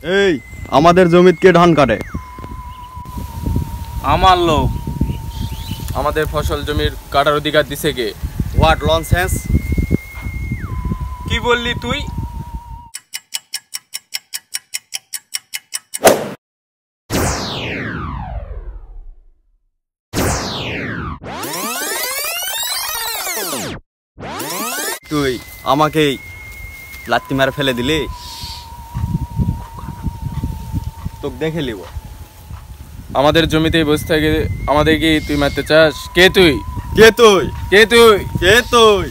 এই আমাদের জমিতে কে ধান কাটে? আমার লোক। আমাদের ফসল জমির কাটার অধিকার দিছে কে? What nonsense! কি বললি তুই? তুই আমাকেই লাত্তি মারে ফেলে দিলি, তোকে দেখে নিব। আমাদের জমিতেই বসে থেকে আমাদের কি তুই মারতে চাস? কে তুই? কে তুই? কে তুই? কে তুই?